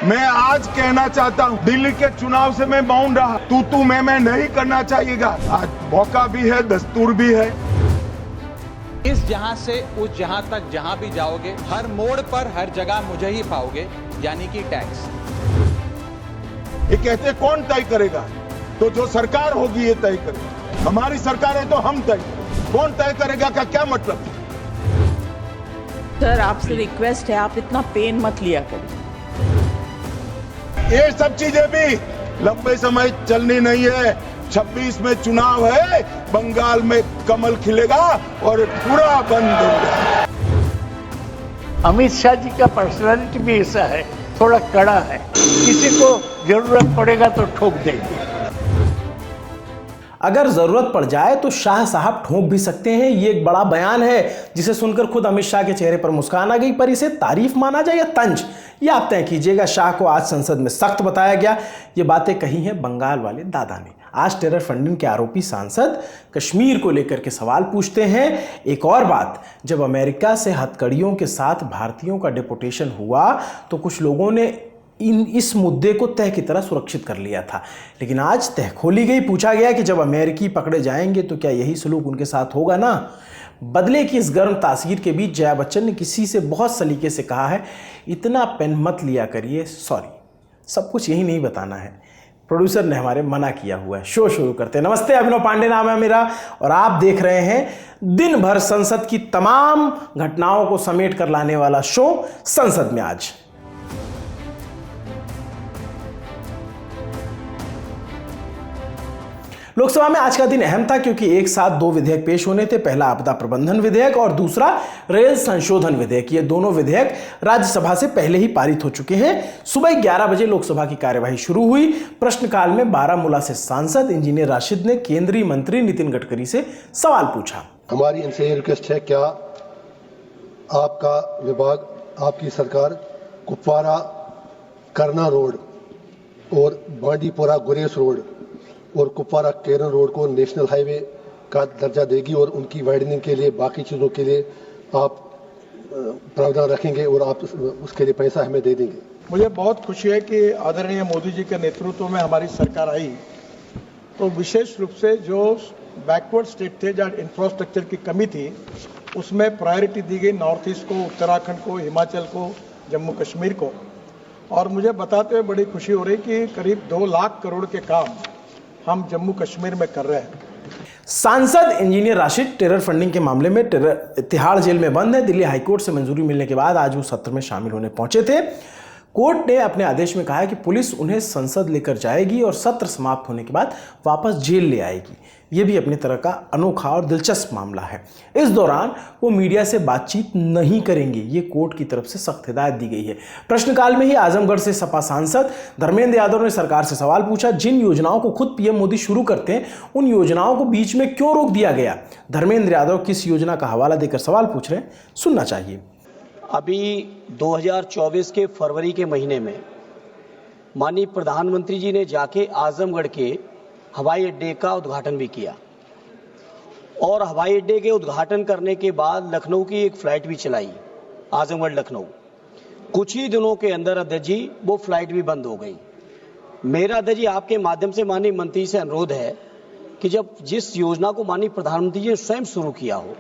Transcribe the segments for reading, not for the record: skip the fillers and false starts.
मैं आज कहना चाहता हूँ, दिल्ली के चुनाव से मैं बाउंड रहा, तू मैं नहीं करना चाहिएगा। आज मौका भी है, दस्तूर भी है। इस जहां से उस जहां तक जहां भी जाओगे, हर मोड़ पर हर जगह मुझे ही पाओगे, यानी कि टैक्स। ये कहते कौन तय करेगा? तो जो सरकार होगी ये तय करेगी। हमारी सरकार है तो हम तय करेंगे। कौन तय करेगा का क्या मतलब? सर, आपसे रिक्वेस्ट है, आप इतना पेन मत लिया करिए। ये सब चीजें भी लंबे समय चलनी नहीं है। 26 में चुनाव है, बंगाल में कमल खिलेगा और पूरा बंद होगा। अमित शाह जी का पर्सनालिटी भी ऐसा है, थोड़ा कड़ा है, किसी को जरूरत पड़ेगा तो ठोक देंगे। अगर जरूरत पड़ जाए तो शाह साहब ठोक भी सकते हैं। ये एक बड़ा बयान है जिसे सुनकर खुद अमित शाह के चेहरे पर मुस्कान आ गई, पर इसे तारीफ माना जाए या तंज, ये आप तय कीजिएगा। शाह को आज संसद में सख्त बताया गया। ये बातें कही हैं बंगाल वाले दादा ने। आज टेरर फंडिंग के आरोपी सांसद कश्मीर को लेकर के सवाल पूछते हैं। एक और बात, जब अमेरिका से हथकड़ियों के साथ भारतीयों का डिपोटेशन हुआ तो कुछ लोगों ने इस मुद्दे को तह की तरह सुरक्षित कर लिया था, लेकिन आज तह खोली गई। पूछा गया कि जब अमेरिकी पकड़े जाएंगे तो क्या यही सलूक उनके साथ होगा ना? बदले की इस गर्म तासीर के बीच जया बच्चन ने किसी से बहुत सलीके से कहा है, इतना पेन मत लिया करिए, सॉरी, सब कुछ यही नहीं बताना है। प्रोड्यूसर ने हमारे मना किया हुआ है। शो शुरू करते हैं। नमस्ते, अभिनव पांडे नाम है मेरा और आप देख रहे हैं दिन भर संसद की तमाम घटनाओं को समेट कर लाने वाला शो संसद में आज। लोकसभा में आज का दिन अहम था क्योंकि एक साथ दो विधेयक पेश होने थे। पहला आपदा प्रबंधन विधेयक और दूसरा रेल संशोधन विधेयक। ये दोनों विधेयक राज्यसभा से पहले ही पारित हो चुके हैं। सुबह 11 बजे लोकसभा की कार्यवाही शुरू हुई। प्रश्नकाल में बारामूला से सांसद इंजीनियर राशिद ने केंद्रीय मंत्री नितिन गडकरी से सवाल पूछा। हमारी इनसे रिक्वेस्ट है, क्या आपका विभाग, आपकी सरकार कुपवारा करना रोड और बांडीपोरा गुरेस रोड और कुपवारा केरन रोड को नेशनल हाईवे का दर्जा देगी और उनकी वाइडनिंग के लिए, बाकी चीज़ों के लिए आप प्रावधान रखेंगे और आप उसके लिए पैसा हमें दे देंगे? मुझे बहुत खुशी है कि आदरणीय मोदी जी के नेतृत्व में हमारी सरकार आई तो विशेष रूप से जो बैकवर्ड स्टेट थे, जहाँ इंफ्रास्ट्रक्चर की कमी थी, उसमें प्रायोरिटी दी गई नॉर्थ ईस्ट को, उत्तराखंड को, हिमाचल को, जम्मू कश्मीर को। और मुझे बताते हुए बड़ी खुशी हो रही कि करीब 2 लाख करोड़ के काम हम जम्मू कश्मीर में कर रहे हैं। सांसद इंजीनियर राशिद टेरर फंडिंग के मामले में तिहाड़ जेल में बंद है। दिल्ली हाईकोर्ट से मंजूरी मिलने के बाद आज वो सत्र में शामिल होने पहुंचे थे। कोर्ट ने अपने आदेश में कहा है कि पुलिस उन्हें संसद लेकर जाएगी और सत्र समाप्त होने के बाद वापस जेल ले आएगी। ये भी अपनी तरह का अनोखा और दिलचस्प मामला है। इस दौरान वो मीडिया से बातचीत नहीं करेंगे, ये कोर्ट की तरफ से सख्त हिदायत दी गई है। प्रश्नकाल में ही आजमगढ़ से सपा सांसद धर्मेंद्र यादव ने सरकार से सवाल पूछा, जिन योजनाओं को खुद पीएम मोदी शुरू करते हैं उन योजनाओं को बीच में क्यों रोक दिया गया? धर्मेंद्र यादव किस योजना का हवाला देकर सवाल पूछ रहे हैं, सुनना चाहिए। अभी 2024 के फरवरी के महीने में माननीय प्रधानमंत्री जी ने जाके आजमगढ़ के हवाई अड्डे का उद्घाटन भी किया और हवाई अड्डे के उद्घाटन करने के बाद लखनऊ की एक फ्लाइट भी चलाई, आजमगढ़ लखनऊ। कुछ ही दिनों के अंदर अध्यक्ष जी वो फ्लाइट भी बंद हो गई। मेरा अध्यक्ष जी आपके माध्यम से माननीय मंत्री से अनुरोध है कि जब जिस योजना को माननीय प्रधानमंत्री जी ने स्वयं शुरू किया हो,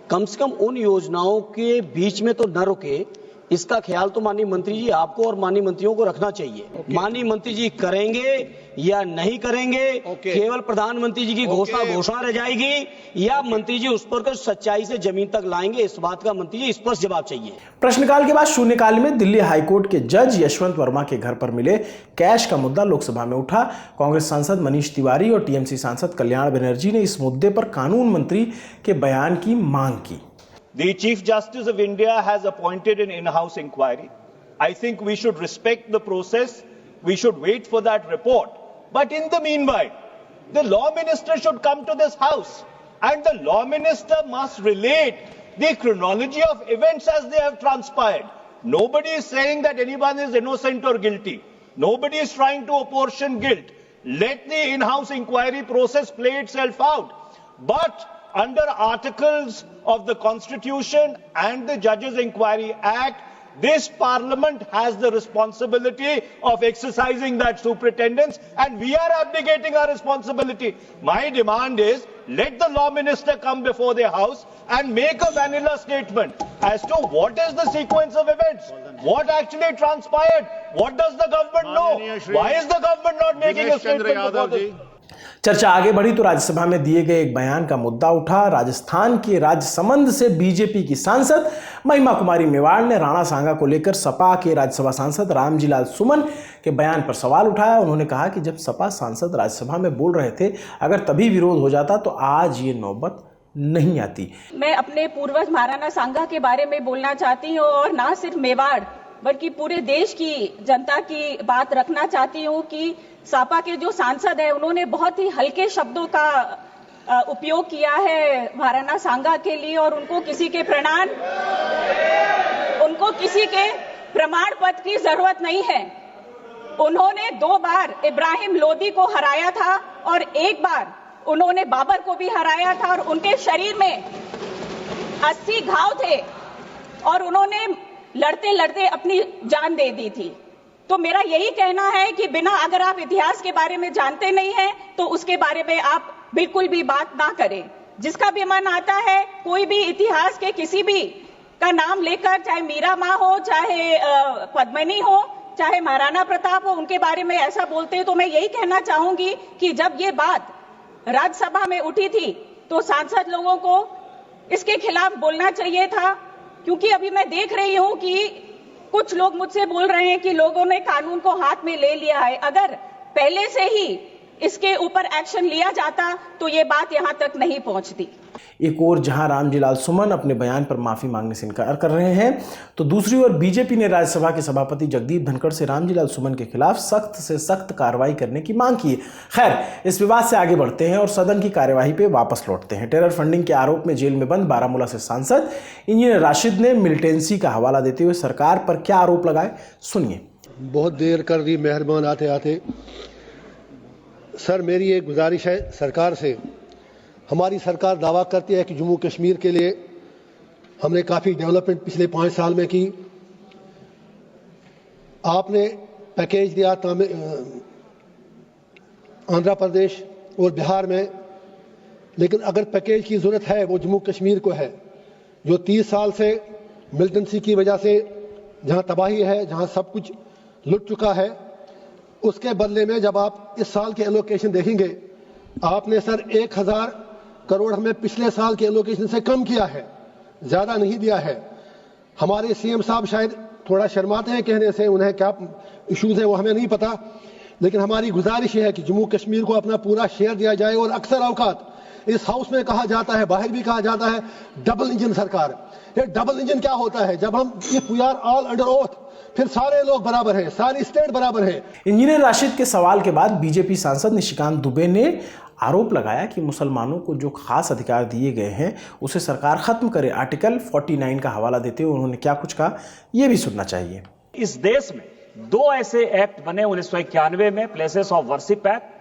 कम से कम उन योजनाओं के बीच में तो न रुके, इसका ख्याल तो माननीय मंत्री जी आपको और माननीय मंत्रियों को रखना चाहिए। माननीय मंत्री जी करेंगे या नहीं करेंगे, केवल प्रधानमंत्री जी की घोषणा रह जाएगी या मंत्री जी उस पर सच्चाई से जमीन तक लाएंगे, इस बात का मंत्री जी स्पष्ट जवाब चाहिए। प्रश्नकाल के बाद शून्यकाल में दिल्ली हाईकोर्ट के जज यशवंत वर्मा के घर पर मिले कैश का मुद्दा लोकसभा में उठा। कांग्रेस सांसद मनीष तिवारी और टीएमसी सांसद कल्याण बनर्जी ने इस मुद्दे पर कानून मंत्री के बयान की मांग की। The Chief Justice of India has appointed an in-house inquiry. I think we should respect the process. We should wait for that report. But in the meanwhile, the law minister should come to this house and the law minister must relate the chronology of events as they have transpired. Nobody is saying that anyone is innocent or guilty. Nobody is trying to apportion guilt. Let the in-house inquiry process play itself out. But under articles of the Constitution and the Judges Inquiry Act, this parliament has the responsibility of exercising that superintendence, and we are abdicating our responsibility. My demand is, let the law minister come before the house and make a vanilla statement as to what is the sequence of events, what actually transpired, what does the government know, why is the government not making a statement before this? चर्चा आगे बढ़ी तो राज्यसभा में दिए गए एक बयान का मुद्दा उठा। राजस्थान के राजसमंद से बीजेपी की सांसद महिमा कुमारी मेवाड़ ने राणा सांगा को लेकर सपा के राज्यसभा सांसद रामजीलाल सुमन के बयान पर सवाल उठाया। उन्होंने कहा कि जब सपा सांसद राज्यसभा में बोल रहे थे, अगर तभी विरोध हो जाता तो आज ये नौबत नहीं आती। मैं अपने पूर्वज महाराणा सांगा के बारे में बोलना चाहती हूँ और ना सिर्फ मेवाड़ बल्कि पूरे देश की जनता की बात रखना चाहती हूँ कि सपा के जो सांसद है उन्होंने बहुत ही हल्के शब्दों का उपयोग किया है महाराणा सांगा के लिए और उनको किसी के प्रमाण पत्र की जरूरत नहीं है। उन्होंने 2 बार इब्राहिम लोदी को हराया था और 1 बार उन्होंने बाबर को भी हराया था और उनके शरीर में 80 घाव थे और उन्होंने लड़ते लड़ते अपनी जान दे दी थी। तो मेरा यही कहना है कि बिना अगर आप इतिहास के बारे में जानते नहीं हैं तो उसके बारे में आप बिल्कुल भी बात ना करें। जिसका भी मन आता है कोई भी इतिहास के किसी भी का नाम लेकर, चाहे मीरा माँ हो, चाहे पद्मिनी हो, चाहे महाराणा प्रताप हो, उनके बारे में ऐसा बोलते हैं तो मैं यही कहना चाहूंगी कि जब ये बात राज्यसभा में उठी थी तो सांसद लोगों को इसके खिलाफ बोलना चाहिए था, क्योंकि अभी मैं देख रही हूं कि कुछ लोग मुझसे बोल रहे हैं कि लोगों ने कानून को हाथ में ले लिया है। अगर पहले से ही इसके ऊपर एक्शन लिया जाता तो ये बात यहां तक नहीं पहुंचती। एक और जहां रामजीलाल सुमन अपने बयान पर माफी मांगने से इनकार कर रहे हैं, तो दूसरी ओर बीजेपी ने राज्यसभा के सभापति जगदीप धनखड़ से रामजीलाल सुमन के खिलाफ सख्त से सख्त कार्रवाई करने की मांग की है। खैर, इस विवाद से आगे बढ़ते हैं और सदन की कार्यवाही पे वापस लौटते हैं। टेरर फंडिंग के आरोप में जेल में बंद बारामूला से सांसद इंजीनियर राशिद ने मिलिटेंसी का हवाला देते हुए सरकार पर क्या आरोप लगाए, सुनिए। बहुत देर कर दी मेहरबान आते आते। सर, मेरी एक गुजारिश है सरकार से। हमारी सरकार दावा करती है कि जम्मू कश्मीर के लिए हमने काफ़ी डेवलपमेंट पिछले 5 साल में की। आपने पैकेज दिया आंध्र प्रदेश और बिहार में, लेकिन अगर पैकेज की ज़रूरत है वो जम्मू कश्मीर को है, जो 30 साल से मिलिटेंसी की वजह से जहां तबाही है, जहां सब कुछ लुट चुका है। उसके बदले में जब आप इस साल के एलोकेशन देखेंगे, आपने सर 1000 करोड़ हमें पिछले साल के एलोकेशन से कम किया है, ज्यादा नहीं दिया है। हमारे सीएम साहब शायद थोड़ा शर्माते हैं कहने से, उन्हें क्या इश्यूज है वो हमें नहीं पता, लेकिन हमारी गुजारिश है कि जम्मू कश्मीर को अपना पूरा शेयर दिया जाए। और अक्सर औकात इस हाउस में कहा जाता है, बाहर भी कहा जाता है, डबल इंजन सरकार। ये डबल इंजन क्या होता है? जब हम if we are all under oath, फिर सारे लोग बराबर हैं, सारी स्टेट बराबर है। इंजीनियर राशिद के सवाल के बाद बीजेपी सांसद निशिकांत दुबे ने आरोप लगाया कि मुसलमानों को जो खास अधिकार दिए गए हैं उसे सरकार खत्म करे। आर्टिकल 49 का हवाला देते हुए उन्होंने क्या कुछ कहा, यह भी सुनना चाहिए। इस देश में 2 ऐसे एक्ट बने 1991 में, प्लेसेस ऑफ वर्शिप एक्ट,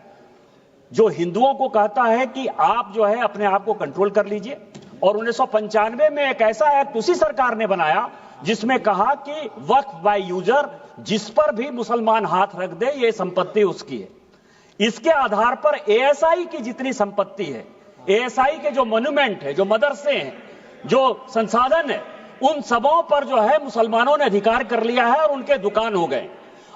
जो हिंदुओं को कहता है कि आप जो है अपने आप को कंट्रोल कर लीजिए, और 1995 में एक ऐसा एक्ट उसी सरकार ने बनाया जिसमें कहा कि वक्फ बाय यूजर, जिस पर भी मुसलमान हाथ रख दे ये संपत्ति उसकी है। इसके आधार पर एएसआई की जितनी संपत्ति है, एएसआई के जो मॉन्यूमेंट है, जो मदरसे हैं, जो संसाधन है, उन सबों पर जो है मुसलमानों ने अधिकार कर लिया है और उनके दुकान हो गए।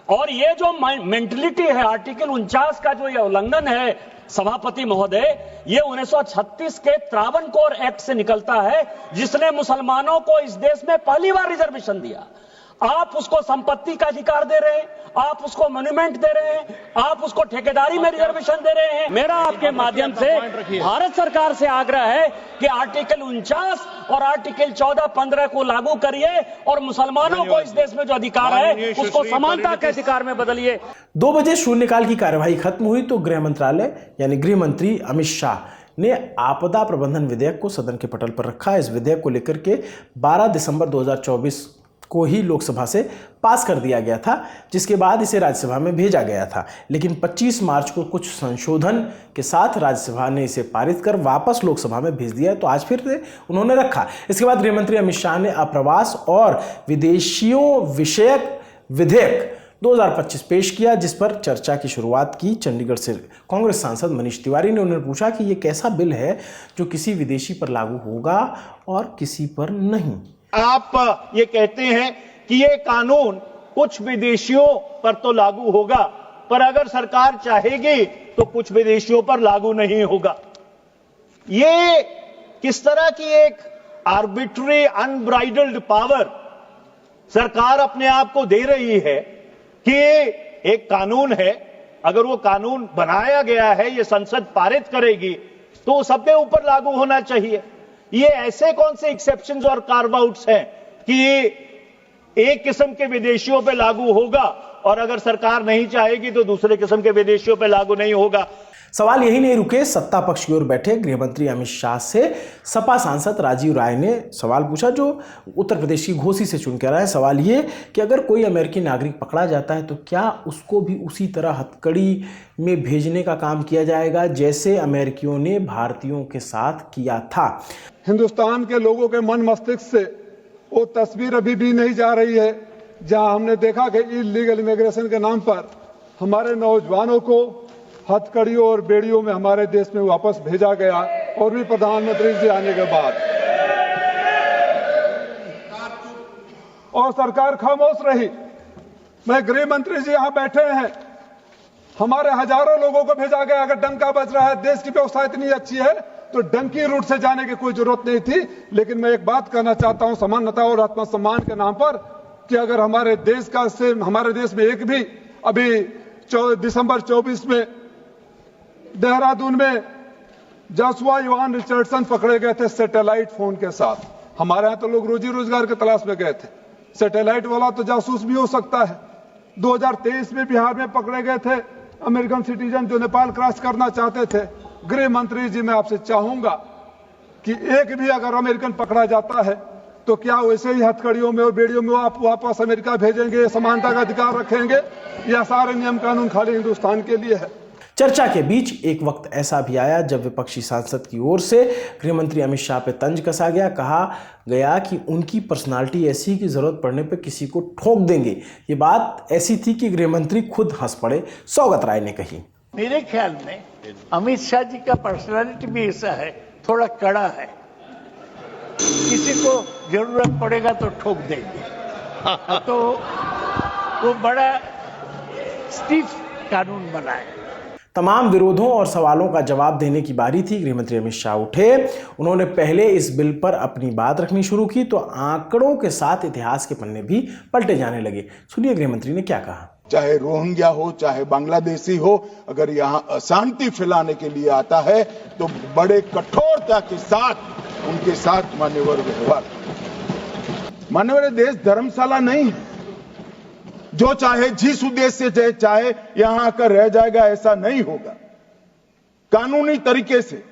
और ये जो मेंटलिटी है, आर्टिकल 49 का जो ये उल्लंघन है सभापति महोदय, ये 1936 के त्रावणकोर एक्ट से निकलता है, जिसने मुसलमानों को इस देश में पहली बार रिजर्वेशन दिया। आप उसको संपत्ति का अधिकार दे रहे हैं, आप उसको मॉन्यूमेंट दे रहे हैं, आप उसको ठेकेदारी में रिजर्वेशन दे रहे हैं। मेरा आपके माध्यम से भारत सरकार से आग्रह है कि आर्टिकल 49 और आर्टिकल 14-15 को लागू करिए और मुसलमानों को इस देश में जो अधिकार है उसको समानता के अधिकार में बदलिए। 2 बजे शून्यकाल की कार्यवाही खत्म हुई तो गृह मंत्रालय यानी गृह मंत्री अमित शाह ने आपदा प्रबंधन विधेयक को सदन के पटल पर रखा। इस विधेयक को लेकर के 12 दिसंबर 2024 को ही लोकसभा से पास कर दिया गया था, जिसके बाद इसे राज्यसभा में भेजा गया था। लेकिन 25 मार्च को कुछ संशोधन के साथ राज्यसभा ने इसे पारित कर वापस लोकसभा में भेज दिया, तो आज फिर से उन्होंने रखा। इसके बाद गृहमंत्री अमित शाह ने अप्रवास और विदेशियों विषयक विधेयक 2025 पेश किया, जिस पर चर्चा की शुरुआत की चंडीगढ़ से कांग्रेस सांसद मनीष तिवारी ने। उन्होंने पूछा कि ये कैसा बिल है जो किसी विदेशी पर लागू होगा और किसी पर नहीं। आप ये कहते हैं कि ये कानून कुछ विदेशियों पर तो लागू होगा, पर अगर सरकार चाहेगी तो कुछ विदेशियों पर लागू नहीं होगा। ये किस तरह की एक आर्बिट्री अनब्राइडल्ड पावर सरकार अपने आप को दे रही है कि एक कानून है, अगर वो कानून बनाया गया है, ये संसद पारित करेगी तो सबके ऊपर लागू होना चाहिए। ये ऐसे कौन से एक्सेप्शंस और कार्व आउट्स हैं कि एक किस्म के विदेशियों पे लागू होगा और अगर सरकार नहीं चाहेगी तो दूसरे किस्म के विदेशियों पे लागू नहीं होगा। सवाल यही नहीं रुके, सत्ता पक्ष की ओर बैठे गृहमंत्री अमित शाह से सपा सांसद राजीव राय ने सवाल पूछा, जो उत्तर प्रदेश की घोसी से चुन कर आए। सवाल ये कि अगर कोई अमेरिकी नागरिक पकड़ा जाता है तो क्या उसको भी उसी तरह हथकड़ी में भेजने का काम किया जाएगा जैसे अमेरिकियों ने भारतीयों के साथ किया था। हिंदुस्तान के लोगों के मन मस्तिष्क से वो तस्वीर अभी भी नहीं जा रही है जहां हमने देखा कि इलीगल इमिग्रेशन के नाम पर हमारे नौजवानों को हथकड़ियों और बेड़ियों में हमारे देश में वापस भेजा गया, और भी प्रधानमंत्री जी आने के बाद। और सरकार खामोश रही। मैं गृह मंत्री जी यहां बैठे हैं, हमारे हजारों लोगों को भेजा गया। अगर डंका बज रहा है, देश की व्यवस्था इतनी अच्छी है तो डंकी रूट से जाने की कोई जरूरत नहीं थी। लेकिन मैं एक बात कहना चाहता हूं समानता और आत्मसम्मान के नाम पर, कि अगर हमारे देश में एक भी अभी दिसंबर 24 में देहरादून में जासुआ इवान रिचर्डसन पकड़े गए थे सैटेलाइट फोन के साथ। हमारे यहां तो लोग रोजी रोजगार की तलाश में गए थे, सैटेलाइट वाला तो जासूस भी हो सकता है। 2023 में बिहार में पकड़े गए थे अमेरिकन सिटीजन जो नेपाल क्रॉस करना चाहते थे। गृह मंत्री जी, मैं आपसे चाहूंगा कि एक भी अगर अमेरिकन पकड़ा जाता है तो क्या वैसे ही हथकड़ियों में और बेड़ियों में आप वापस अमेरिका भेजेंगे, समानता का अधिकार रखेंगे, या सारे नियम कानून खाली हिंदुस्तान के लिए है? चर्चा के बीच एक वक्त ऐसा भी आया जब विपक्षी सांसद की ओर से गृहमंत्री अमित शाह पे तंज कसा गया। कहा गया कि उनकी पर्सनालिटी ऐसी कि जरूरत पड़ने पे किसी को ठोक देंगे। ये बात ऐसी थी कि गृहमंत्री खुद हंस पड़े। सौगत राय ने कही, मेरे ख्याल में अमित शाह जी का पर्सनालिटी भी ऐसा है, थोड़ा कड़ा है, किसी को जरूरत पड़ेगा तो ठोक देंगे। तो वो बड़ा स्टीफ कानून बनाए। तमाम विरोधों और सवालों का जवाब देने की बारी थी। गृहमंत्री अमित शाह उठे, उन्होंने पहले इस बिल पर अपनी बात रखनी शुरू की तो आंकड़ों के साथ इतिहास के पन्ने भी पलटे जाने लगे। सुनिए गृहमंत्री ने क्या कहा। चाहे रोहिंग्या हो, चाहे बांग्लादेशी हो, अगर यहाँ अशांति फैलाने के लिए आता है तो बड़े कठोरता के साथ उनके साथ मान्यवर व्यवहार। मान्यवर देश धर्मशाला नहीं है, जो चाहे जिस उद्देश्य से चाहे यहां आकर रह जाएगा, ऐसा नहीं होगा। कानूनी तरीके से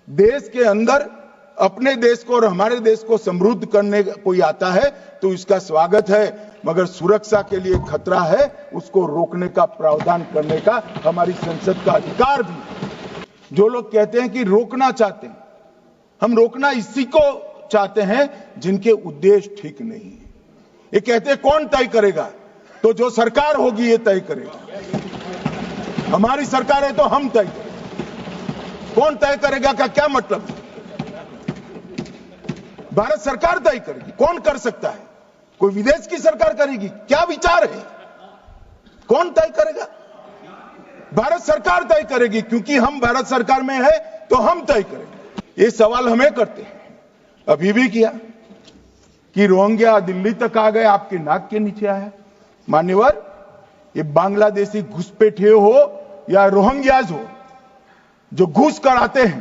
देश के अंदर अपने देश को और हमारे देश को समृद्ध करने कोई आता है तो इसका स्वागत है, मगर सुरक्षा के लिए खतरा है, उसको रोकने का प्रावधान करने का हमारी संसद का अधिकार भी है। जो लोग कहते हैं कि रोकना चाहते हैं, हम रोकना इसी को चाहते हैं जिनके उद्देश्य ठीक नहीं है। ये कहते हैं कौन तय करेगा, तो जो सरकार होगी ये तय करेगा। हमारी सरकार है तो हम तय करेंगे। कौन तय करेगा का क्या मतलब है? भारत सरकार तय करेगी। कौन कर सकता है? कोई विदेश की सरकार करेगी? क्या विचार है? कौन तय करेगा? भारत सरकार तय करेगी, क्योंकि हम भारत सरकार में है तो हम तय करेंगे। ये सवाल हमें करते हैं, अभी भी किया कि रोहिंग्या दिल्ली तक आ गए, आपके नाक के नीचे आया। मान्यवर, ये बांग्लादेशी घुसपैठिए हो या रोहिंग्याज हो जो घुस कर आते हैं,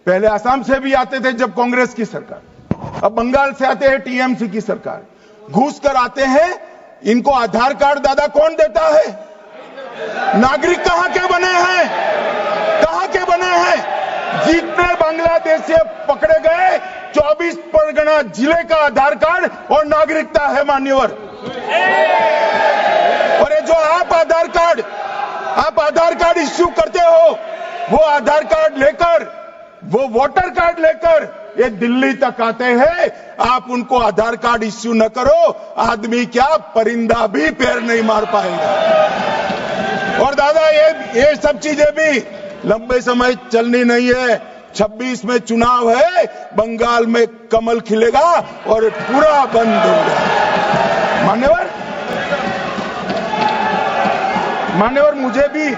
पहले असम से भी आते थे जब कांग्रेस की सरकार, अब बंगाल से आते हैं टीएमसी की सरकार, घुस कर आते हैं। इनको आधार कार्ड दादा कौन देता है? नागरिक कहां के बने हैं? कहां के बने हैं? जितने बांग्लादेशी पकड़े गए 24 परगना जिले का आधार कार्ड और नागरिकता है मान्यवर। और ये जो आप आधार कार्ड इश्यू करते हो, वो आधार कार्ड लेकर, वो वोटर कार्ड लेकर ये दिल्ली तक आते हैं। आप उनको आधार कार्ड इश्यू न करो, आदमी क्या परिंदा भी पैर नहीं मार पाएगा। और दादा ये सब चीजें भी लंबे समय चलनी नहीं है। 26 में चुनाव है, बंगाल में कमल खिलेगा और पूरा बंद होगा। मान्यवर मुझे भी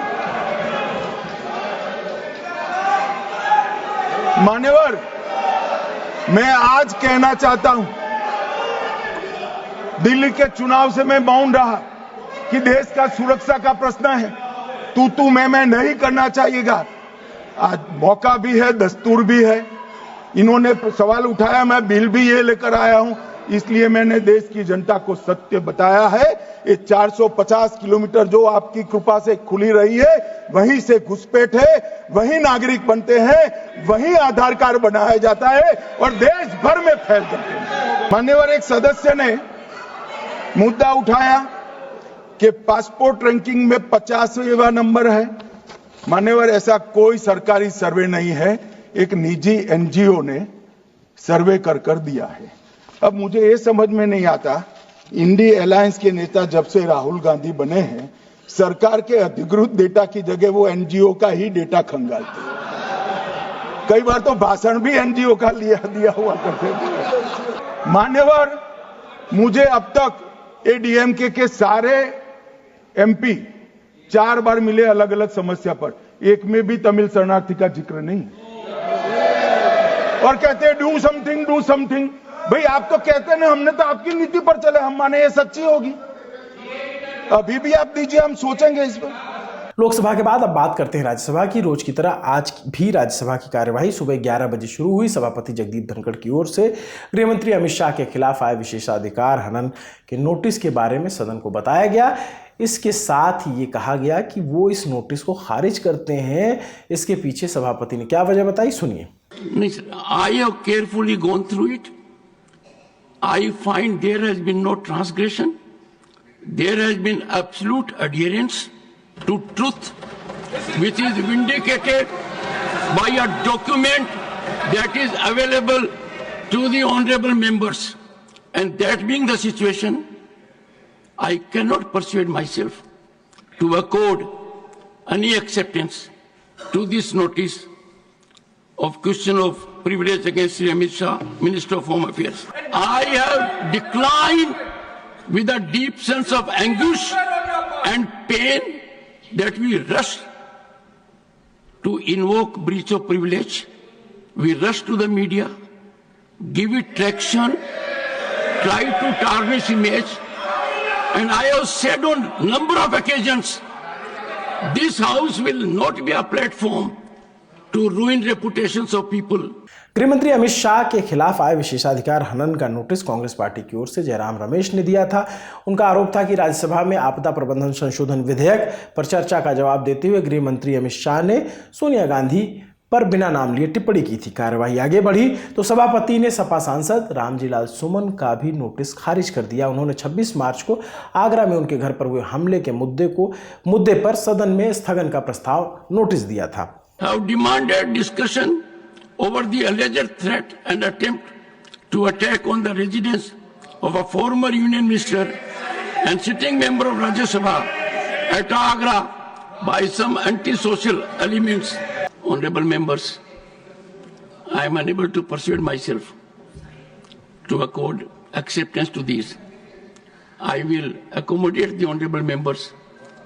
मैं आज कहना चाहता हूं, दिल्ली के चुनाव से मैं मौन रहा कि देश का सुरक्षा का प्रश्न है, तू मैं नहीं करना चाहिएगा। आज मौका भी है, दस्तूर भी है। इन्होंने सवाल उठाया, मैं बिल भी ये लेकर आया हूं, इसलिए मैंने देश की जनता को सत्य बताया है। ये 450 किलोमीटर जो आपकी कृपा से खुली रही है, वहीं से घुसपैठ है, वहीं नागरिक बनते हैं, वहीं आधार कार्ड बनाया जाता है और देश भर में फैल जाते हैं। मान्यवर, एक सदस्य ने मुद्दा उठाया कि पासपोर्ट रैंकिंग में 50वां नंबर है। मान्यवर, ऐसा कोई सरकारी सर्वे नहीं है, एक निजी एनजीओ ने सर्वे कर दिया है। अब मुझे ये समझ में नहीं आता, इंडी अलायंस के नेता जब से राहुल गांधी बने हैं, सरकार के अधिकृत डेटा की जगह वो एनजीओ का ही डेटा खंगालते हैं। कई बार तो भाषण भी एनजीओ का दिया हुआ करते थे। मान्यवर, मुझे अब तक एडीएमके के सारे एमपी 4 बार मिले अलग अलग समस्या पर, एक में भी तमिल शरणार्थी का जिक्र नहीं। और कहते हैं डू समथिंग। भाई आप तो कहते ना, हमने तो आपकी नीति पर चले, हम माने ये सच्ची होगी। अभी भी आप दीजिए, हम सोचेंगे इस पर। लोकसभा के बाद अब बात करते हैं राज्यसभा की। रोज की तरह आज भी राज्यसभा की कार्यवाही सुबह 11 बजे शुरू हुई। सभापति जगदीप धनखड़ की ओर से गृह मंत्री अमित शाह के खिलाफ आए विशेषाधिकार हनन के नोटिस के बारे में सदन को बताया गया। इसके साथ ही ये कहा गया कि वो इस नोटिस को खारिज करते हैं। इसके पीछे सभापति ने क्या वजह बताई, सुनिए। I have carefully gone through it. I find there has been no transgression. There has been absolute adherence to truth, which is vindicated by a document that is available to the honorable members. And that being the situation, I cannot persuade myself to accord any acceptance to this notice of question of privilege against Sri Amit Shah, Minister of Home Affairs. I have declined with a deep sense of anguish and pain that we rush to invoke breach of privilege. We rush to the media, give it traction, try to tarnish image. And I have said on number of occasions, this house will not be a platform to ruin reputations of people. गृह मंत्री अमित शाह के खिलाफ आए विशेषाधिकार हनन का notice Congress party की ओर से जयराम रमेश ने दिया था। उनका आरोप था कि राज्यसभा में आपदा प्रबंधन संशोधन विधेयक पर चर्चा का जवाब देते हुए गृह मंत्री अमित शाह ने सोनिया गांधी पर बिना नाम लिए टिप्पणी की थी। कार्यवाही आगे बढ़ी तो सभापति ने सपा सांसद रामजीलाल सुमन का भी नोटिस खारिज कर दिया। उन्होंने 26 मार्च को आगरा में उनके घर पर हुए हमले के मुद्दे पर सदन में स्थगन का प्रस्ताव नोटिस दिया था। Have demanded discussion over the alleged threat and attempt to attack on the residence of a former union minister and sitting member of Rajya Sabha at Agra by some antisocial elements. Honorable members, I am unable to persuade myself to accord acceptance to these. I will accommodate the honorable members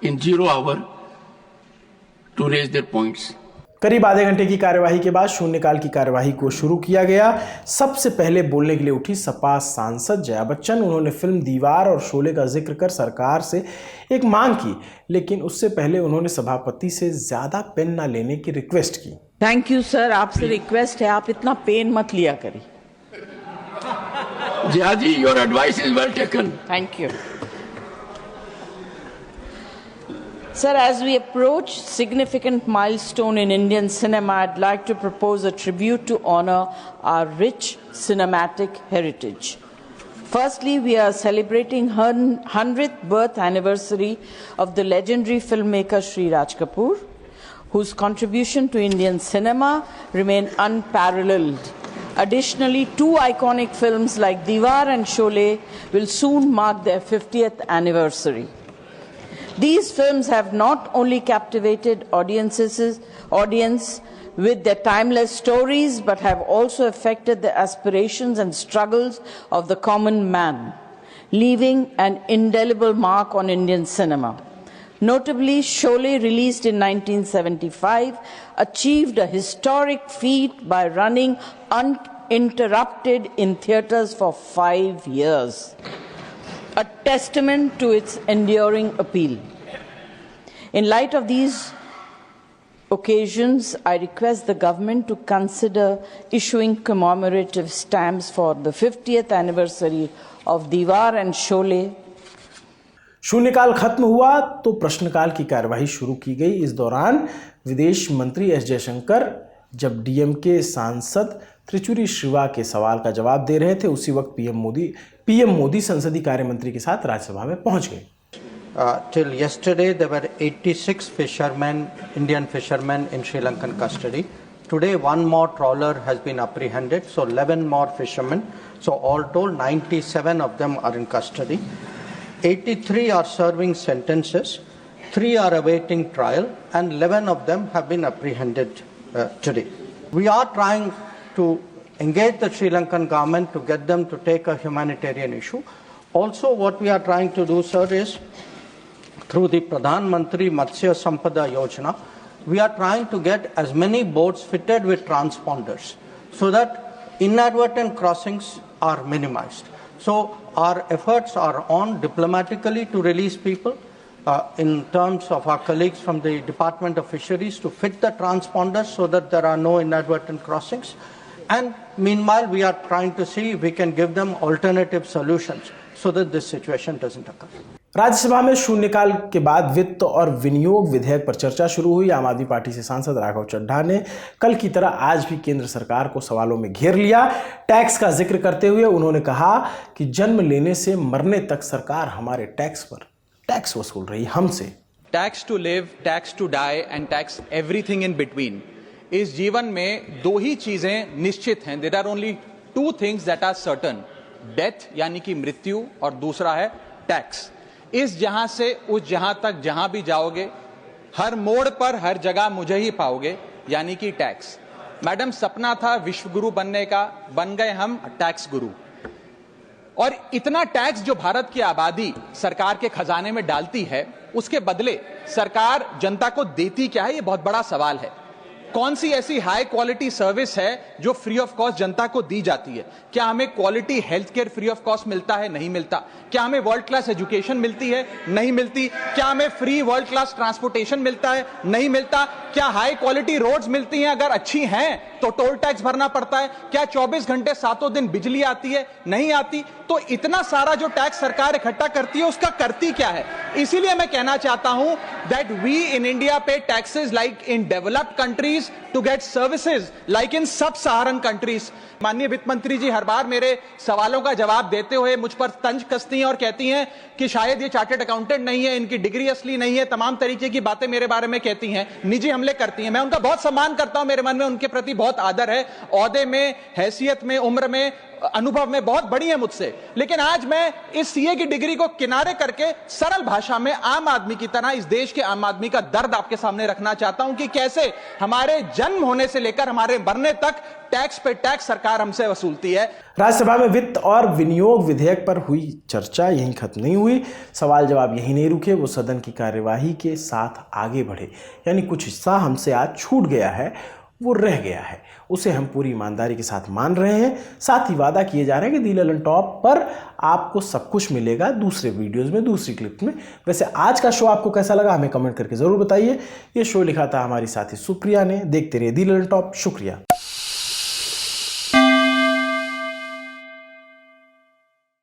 in 0 hour to raise their points. करीब आधे घंटे की कार्यवाही के बाद शून्यकाल की कार्यवाही को शुरू किया गया। सबसे पहले बोलने के लिए उठी सपा सांसद जया बच्चन। उन्होंने फिल्म दीवार और शोले का जिक्र कर सरकार से एक मांग की, लेकिन उससे पहले उन्होंने सभापति से ज्यादा पेन ना लेने की रिक्वेस्ट की। थैंक यू सर, आपसे रिक्वेस्ट है, आप इतना पेन मत लिया करिए। Jaya ji, your advice is well taken. Thank you. Sir, as we approach significant milestone in Indian cinema, I'd like to propose a tribute to honor our rich cinematic heritage. Firstly, we are celebrating 100th birth anniversary of the legendary filmmaker Shri Raj Kapoor, whose contribution to Indian cinema remain unparalleled. Additionally, two iconic films like Diwar and Sholay will soon mark their 50th anniversary. These films have not only captivated audience with their timeless stories, but have also affected the aspirations and struggles of the common man, leaving an indelible mark on Indian cinema. Notably, Sholay, released in 1975, achieved a historic feat by running uninterrupted in theatres for 5 years, a testament to its enduring appeal. In light of these occasions, I request the government to consider issuing commemorative stamps for the 50th anniversary of Diwar and Sholay. शून्यकाल खत्म हुआ तो प्रश्नकाल की कार्यवाही शुरू की गई। इस दौरान विदेश मंत्री एस जयशंकर जब डीएमके सांसद त्रिचुरी श्रीवा के सवाल का जवाब दे रहे थे, उसी वक्त पीएम मोदी संसदीय कार्य मंत्री के साथ राज्यसभा में पहुंच गए। Till yesterday, there were 86 Indian fishermen in Sri Lankan custody. Today, one more trawler has been apprehended, so 11 more fishermen. So all told, 97 of them are in custody. 83 are serving sentences, 3 are awaiting trial, and 11 of them have been apprehended today. We are trying to engage the Sri Lankan government to get them to take a humanitarian issue. Also, what we are trying to do, sir, is through the Pradhan Mantri Matsya Sampada Yojana, we are trying to get as many boats fitted with transponders so that inadvertent crossings are minimized. So our efforts are on diplomatically to release people in terms of our colleagues from the Department of Fisheries to fit the transponders so that there are no inadvertent crossings. And meanwhile, we are trying to see if we can give them alternative solutions so that this situation doesn't occur. Rajya Sabha में शून्यकाल के बाद वित्त और विनियोग विधेयक पर चर्चा शुरू हुई। आम आदमी पार्टी से सांसद राघव चड्ढा ने कल की तरह आज भी केंद्र सरकार को सवालों में घेर लिया। टैक्स का जिक्र करते हुए उन्होंने कहा कि जन्म लेने से मरने तक सरकार हमारे टैक्स पर टैक्स वसूल रही हमसे। Tax to live, tax to die and tax everything in between. इस जीवन में दो ही चीजें निश्चित हैं। There are only two things that are certain, death यानी कि मृत्यु, और दूसरा है टैक्स। इस जहां से उस जहां तक जहां भी जाओगे, हर मोड़ पर हर जगह मुझे ही पाओगे, यानी कि टैक्स। मैडम, सपना था विश्व गुरु बनने का, बन गए हम टैक्स गुरु। और इतना टैक्स जो भारत की आबादी सरकार के खजाने में डालती है, उसके बदले सरकार जनता को देती क्या है, यह बहुत बड़ा सवाल है। कौन सी ऐसी हाई क्वालिटी सर्विस है जो फ्री ऑफ कॉस्ट जनता को दी जाती है? क्या हमें quality health care free of cost मिलता है? नहीं मिलता। क्या हमें वर्ल्ड क्लास एजुकेशन मिलती है? नहीं मिलती। क्या हमें फ्री वर्ल्ड क्लास ट्रांसपोर्टेशन मिलता है? नहीं मिलता। क्या हाई क्वालिटी रोड्स मिलती हैं? अगर अच्छी हैं तो टोल टैक्स भरना पड़ता है। क्या 24 घंटे 7 दिन बिजली आती है? नहीं आती। तो इतना सारा जो टैक्स सरकार इकट्ठा करती है, उसका करती क्या है? इसीलिए मैं कहना चाहता हूं that we in India pay taxes like in developed countries to get services like in sub Saharan countries. माननीय वित्त मंत्री जी हर बार मेरे सवालों का जवाब देते हुए मुझ पर तंज कसती हैं और कहती हैं कि शायद ये चार्टर्ड अकाउंटेंट नहीं है, इनकी डिग्री असली नहीं है, तमाम तरीके की बातें मेरे बारे में कहती हैं, निजी हमले करती हैं। मैं उनका बहुत सम्मान करता हूं, मेरे मन में उनके प्रति बहुत आदर है। ओहदे में, हैसियत में, उम्र में, अनुभव में बहुत बड़ी है मुझसे। लेकिन आज मैं इस सीए की डिग्री को किनारे करके सरल भाषा में आम आदमी की तरह इस देश के आम आदमी का दर्द आपके सामने रखना चाहता हूं कि कैसे हमारे जन्म होने से लेकर हमारे मरने तक टैक्स पे टैक्स सरकार हमसे वसूलती है। राज्यसभा में वित्त और विनियोग विधेयक पर हुई चर्चा यहीं खत्म नहीं हुई। सवाल जवाब यहीं नहीं रुके, वो सदन की कार्यवाही के साथ आगे बढ़े। यानी कुछ हिस्सा हमसे आज छूट गया है, वो रह गया है, उसे हम पूरी ईमानदारी के साथ मान रहे हैं। साथ ही वादा किए जा रहे हैं कि दी ललन टॉप पर आपको सब कुछ मिलेगा दूसरे वीडियोस में, दूसरी क्लिप में। वैसे आज का शो आपको कैसा लगा हमें कमेंट करके ज़रूर बताइए। ये शो लिखा था हमारी साथी सुप्रिया ने। देखते रहिए दी ललन टॉप। शुक्रिया।